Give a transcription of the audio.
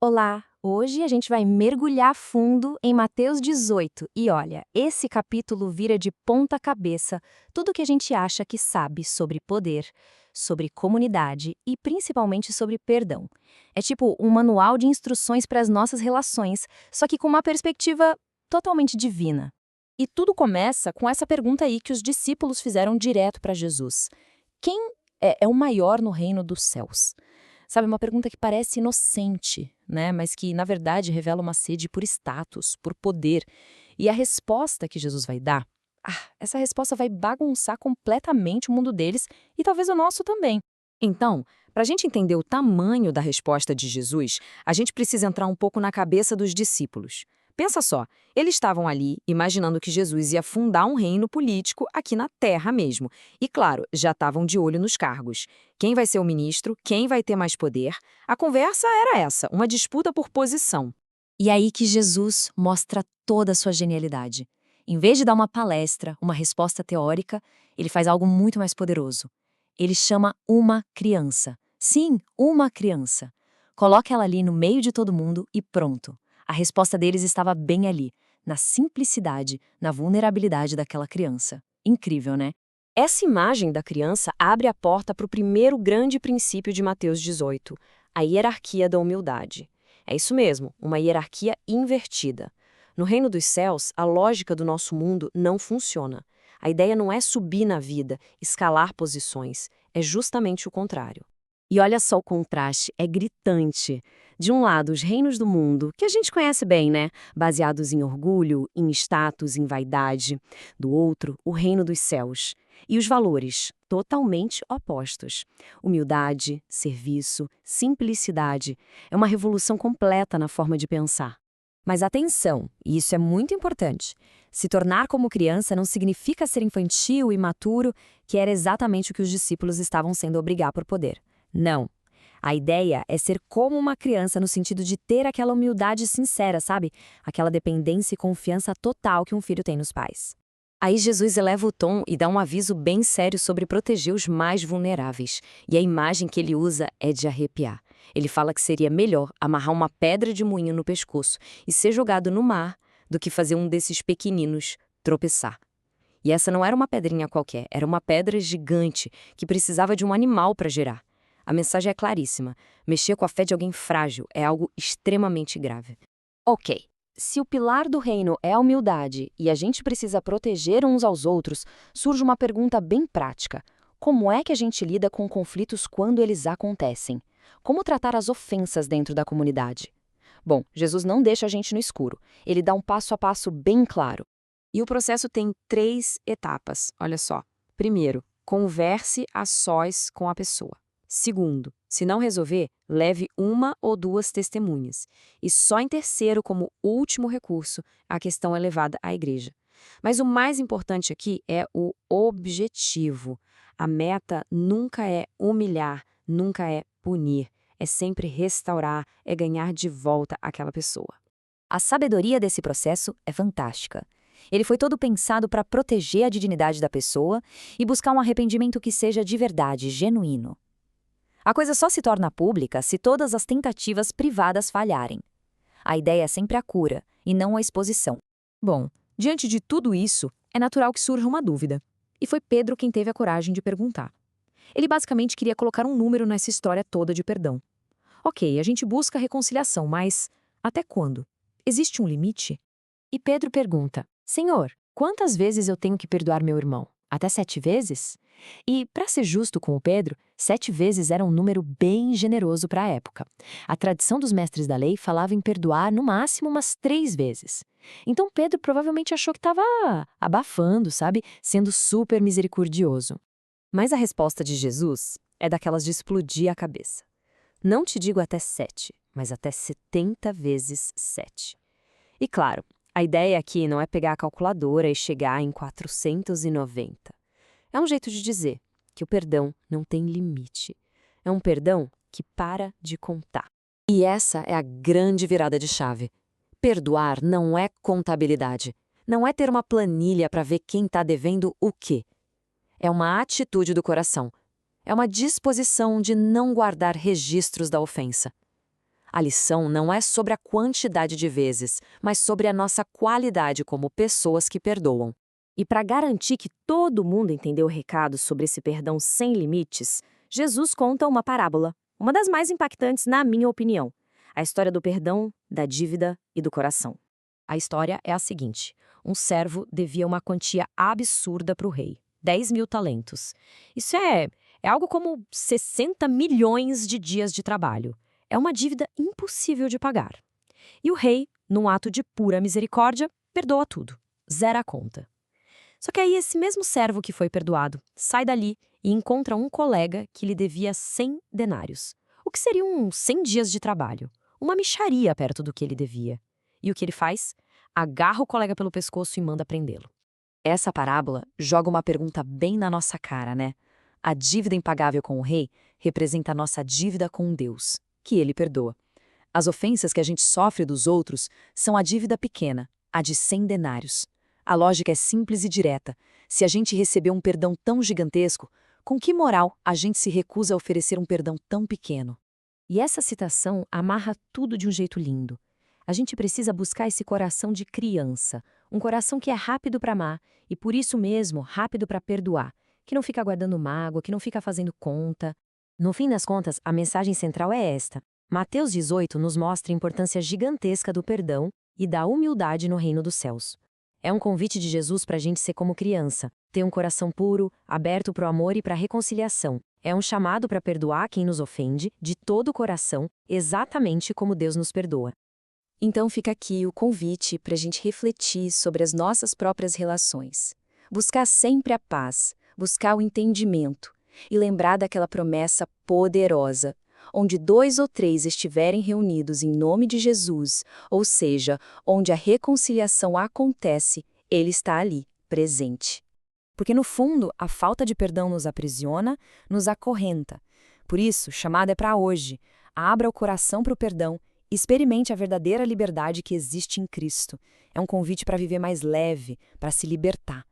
Olá! Hoje a gente vai mergulhar fundo em Mateus 18 e olha, esse capítulo vira de ponta cabeça tudo o que a gente acha que sabe sobre poder, sobre comunidade e principalmente sobre perdão. É tipo um manual de instruções para as nossas relações, só que com uma perspectiva totalmente divina. E tudo começa com essa pergunta aí que os discípulos fizeram direto para Jesus: quem é o maior no reino dos céus? Sabe, uma pergunta que parece inocente, né? Mas que, na verdade, revela uma sede por status, por poder. E a resposta que Jesus vai dar, essa resposta vai bagunçar completamente o mundo deles e talvez o nosso também. Então, para a gente entender o tamanho da resposta de Jesus, a gente precisa entrar um pouco na cabeça dos discípulos. Pensa só, eles estavam ali imaginando que Jesus ia fundar um reino político aqui na Terra mesmo. E claro, já estavam de olho nos cargos. Quem vai ser o ministro? Quem vai ter mais poder? A conversa era essa, uma disputa por posição. E aí que Jesus mostra toda a sua genialidade. Em vez de dar uma palestra, uma resposta teórica, ele faz algo muito mais poderoso. Ele chama uma criança. Sim, uma criança. Coloca ela ali no meio de todo mundo e pronto. A resposta deles estava bem ali, na simplicidade, na vulnerabilidade daquela criança. Incrível, né? Essa imagem da criança abre a porta para o primeiro grande princípio de Mateus 18, a hierarquia da humildade. É isso mesmo, uma hierarquia invertida. No reino dos céus, a lógica do nosso mundo não funciona. A ideia não é subir na vida, escalar posições, é justamente o contrário. E olha só o contraste, é gritante. De um lado, os reinos do mundo, que a gente conhece bem, né? Baseados em orgulho, em status, em vaidade. Do outro, o reino dos céus. E os valores, totalmente opostos. Humildade, serviço, simplicidade. É uma revolução completa na forma de pensar. Mas atenção, e isso é muito importante. Se tornar como criança não significa ser infantil e imaturo, que era exatamente o que os discípulos estavam sendo obrigados por poder. Não. A ideia é ser como uma criança no sentido de ter aquela humildade sincera, sabe? Aquela dependência e confiança total que um filho tem nos pais. Aí Jesus eleva o tom e dá um aviso bem sério sobre proteger os mais vulneráveis. E a imagem que ele usa é de arrepiar. Ele fala que seria melhor amarrar uma pedra de moinho no pescoço e ser jogado no mar do que fazer um desses pequeninos tropeçar. E essa não era uma pedrinha qualquer, era uma pedra gigante que precisava de um animal para gerar. A mensagem é claríssima. Mexer com a fé de alguém frágil é algo extremamente grave. Ok, se o pilar do reino é a humildade e a gente precisa proteger uns aos outros, surge uma pergunta bem prática. Como é que a gente lida com conflitos quando eles acontecem? Como tratar as ofensas dentro da comunidade? Bom, Jesus não deixa a gente no escuro. Ele dá um passo a passo bem claro. E o processo tem 3 etapas, olha só. Primeiro, converse a sós com a pessoa. Segundo, se não resolver, leve 1 ou 2 testemunhas. E só em terceiro, como último recurso, a questão é levada à igreja. Mas o mais importante aqui é o objetivo. A meta nunca é humilhar, nunca é punir. É sempre restaurar, é ganhar de volta aquela pessoa. A sabedoria desse processo é fantástica. Ele foi todo pensado para proteger a dignidade da pessoa e buscar um arrependimento que seja de verdade, genuíno. A coisa só se torna pública se todas as tentativas privadas falharem. A ideia é sempre a cura, e não a exposição. Bom, diante de tudo isso, é natural que surja uma dúvida. E foi Pedro quem teve a coragem de perguntar. Ele basicamente queria colocar um número nessa história toda de perdão. Ok, a gente busca reconciliação, mas até quando? Existe um limite? E Pedro pergunta: Senhor, quantas vezes eu tenho que perdoar meu irmão? Até 7 vezes? E, para ser justo com o Pedro, 7 vezes era um número bem generoso para a época. A tradição dos mestres da lei falava em perdoar no máximo umas 3 vezes. Então Pedro provavelmente achou que estava abafando, sabe? Sendo super misericordioso. Mas a resposta de Jesus é daquelas de explodir a cabeça. Não te digo até 7, mas até 70 vezes 7. E claro, a ideia aqui não é pegar a calculadora e chegar em 490. É um jeito de dizer que o perdão não tem limite. É um perdão que para de contar. E essa é a grande virada de chave. Perdoar não é contabilidade. Não é ter uma planilha para ver quem está devendo o quê. É uma atitude do coração. É uma disposição de não guardar registros da ofensa. A lição não é sobre a quantidade de vezes, mas sobre a nossa qualidade como pessoas que perdoam. E para garantir que todo mundo entendeu o recado sobre esse perdão sem limites, Jesus conta uma parábola, uma das mais impactantes na minha opinião, a história do perdão, da dívida e do coração. A história é a seguinte: um servo devia uma quantia absurda para o rei, 10.000 talentos. Isso é algo como 60 milhões de dias de trabalho. É uma dívida impossível de pagar. E o rei, num ato de pura misericórdia, perdoa tudo, zera a conta. Só que aí esse mesmo servo que foi perdoado sai dali e encontra um colega que lhe devia 100 denários, o que seriam 100 dias de trabalho, uma mixaria perto do que ele devia. E o que ele faz? Agarra o colega pelo pescoço e manda prendê-lo. Essa parábola joga uma pergunta bem na nossa cara, né? A dívida impagável com o rei representa a nossa dívida com Deus, que ele perdoa. As ofensas que a gente sofre dos outros são a dívida pequena, a de 100 denários. A lógica é simples e direta. Se a gente recebeu um perdão tão gigantesco, com que moral a gente se recusa a oferecer um perdão tão pequeno? E essa citação amarra tudo de um jeito lindo. A gente precisa buscar esse coração de criança, um coração que é rápido para amar e, por isso mesmo, rápido para perdoar, que não fica guardando mágoa, que não fica fazendo conta. No fim das contas, a mensagem central é esta. Mateus 18 nos mostra a importância gigantesca do perdão e da humildade no reino dos céus. É um convite de Jesus para a gente ser como criança, ter um coração puro, aberto para o amor e para a reconciliação. É um chamado para perdoar quem nos ofende, de todo o coração, exatamente como Deus nos perdoa. Então fica aqui o convite para a gente refletir sobre as nossas próprias relações. Buscar sempre a paz, buscar o entendimento e lembrar daquela promessa poderosa: onde 2 ou 3 estiverem reunidos em nome de Jesus, ou seja, onde a reconciliação acontece, Ele está ali, presente. Porque no fundo, a falta de perdão nos aprisiona, nos acorrenta. Por isso, chamada é para hoje. Abra o coração para o perdão, experimente a verdadeira liberdade que existe em Cristo. É um convite para viver mais leve, para se libertar.